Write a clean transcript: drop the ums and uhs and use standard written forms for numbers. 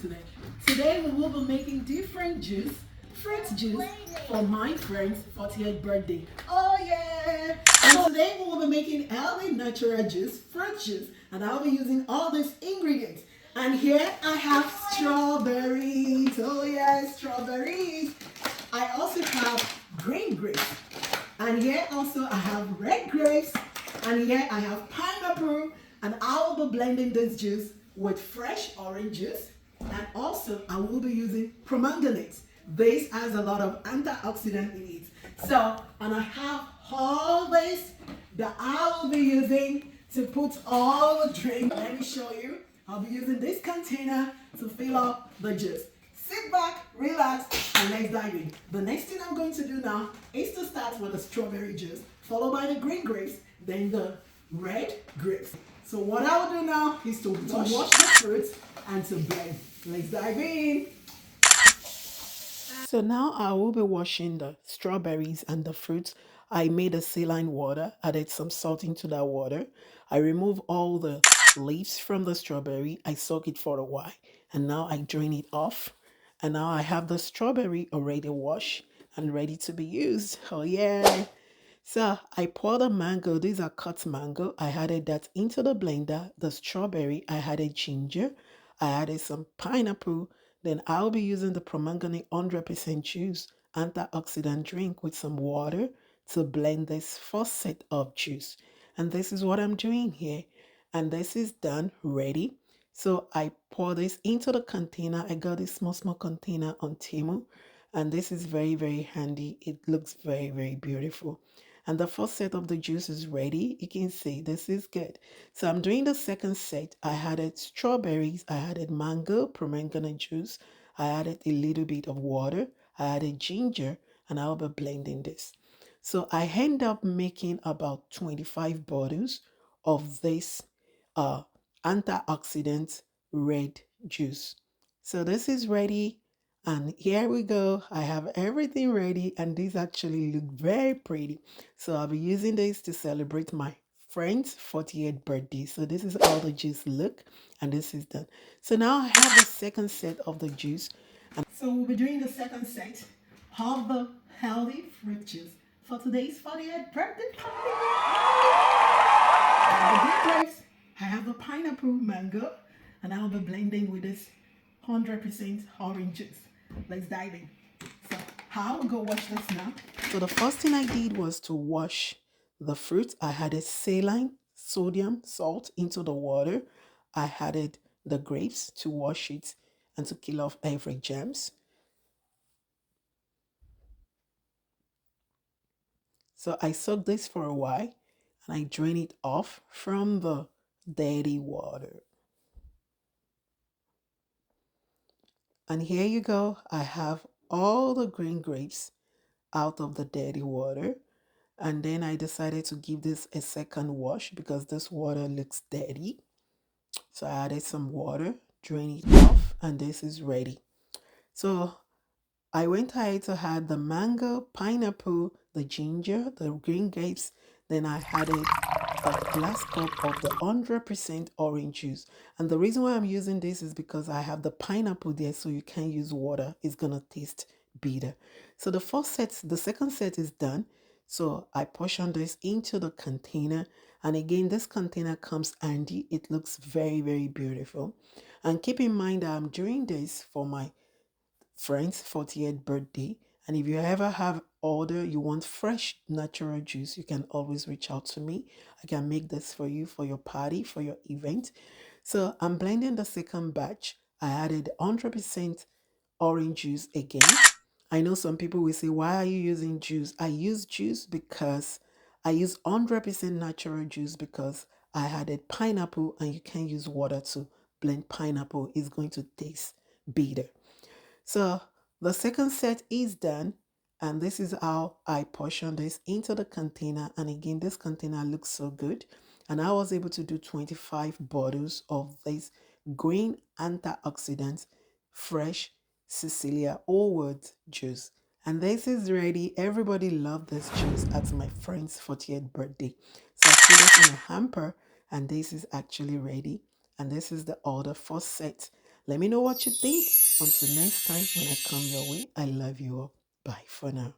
today. Today we will be making different fruit juice for my friend's 40th birthday. Oh yeah! And today we will be making healthy natural juice, fruit juice, and I'll be using all these ingredients. And here I have strawberries. Oh yeah, strawberries. I also have green grapes. And here also I have red grapes. And here I have pineapple. And I will be blending this juice with fresh orange juice. And also I will be using pomegranate. This has a lot of antioxidant in it. So, and I have all this that I will be using to put all the drink. Let me show you. I'll be using this container to fill up the juice. Sit back, relax, and let's dive in. The next thing I'm going to do now is to start with the strawberry juice, followed by the green grapes, then the red grapes. So what I will do now is to wash the fruits and to blend. Let's dive in. So now I will be washing the strawberries and the fruits. I made a saline water, added some salt into that water. I remove all the leaves from the strawberry. I soak it for a while and now I drain it off. And now I have the strawberry already washed and ready to be used. Oh yeah. So I poured the mango. These are cut mango. I added that into the blender. The strawberry, I added ginger. I added some pineapple. Then I'll be using the pomegranate 100% juice antioxidant drink with some water to blend this first set of juice. And this is what I'm doing here. And this is done, ready. So I pour this into the container. I got this small container on Temu. And this is very handy. It looks very beautiful. And the first set of the juice is ready. You can see this is good. So I'm doing the second set. I added strawberries, I added mango, pomegranate juice, I added a little bit of water, I added ginger, and I'll be blending this. So I end up making about 25 bottles of this antioxidant red juice. So this is ready. And here we go. I have everything ready and these actually look very pretty. So I'll be using this to celebrate my friend's 40th birthday. So this is how the juice look and this is done. So now I have the second set of the juice. And so we'll be doing the second set of the healthy fruit juice for today's 40th birthday party. And the green grapes, I have the pineapple mango and I'll be blending with this 100% orange juice. Let's dive in. So I'll go wash this now. So the first thing I did was to wash the fruit. I added saline sodium salt into the water. I added the grapes to wash it and to kill off every germs. So I soak this for a while and I drain it off from the dirty water. And here you go. I have all the green grapes out of the dirty water. And then I decided to give this a second wash because this water looks dirty. So I added some water, drain it off, and this is ready. So I went ahead to add the mango, pineapple, the ginger, the green grapes. Then I added a glass cup of the 100% orange juice. And the reason why I'm using this is because I have the pineapple there, so you can't use water. It's gonna taste bitter. So the second set is done. So I portion this into the container. And again, this container comes handy. It looks very beautiful. And keep in mind that I'm doing this for my friend's 40th birthday. And if you ever have order, you want fresh natural juice, you can always reach out to me. I can make this for you for your party, for your event. So I'm blending the second batch. I added 100% orange juice again. I know some people will say, why are you using juice? I use juice because I use 100% natural juice because I added pineapple and you can use water to blend pineapple. It's going to taste bitter. So the second set is done and this is how I portion this into the container. And again, this container looks so good. And I was able to do 25 bottles of this green antioxidant fresh Cecelia Allwood juice. And this is ready. Everybody loved this juice at my friend's 40th birthday. So I put it in a hamper and this is actually ready. And this is the order for set. Let me know what you think. Until next time when I come your way, I love you all. Bye for now.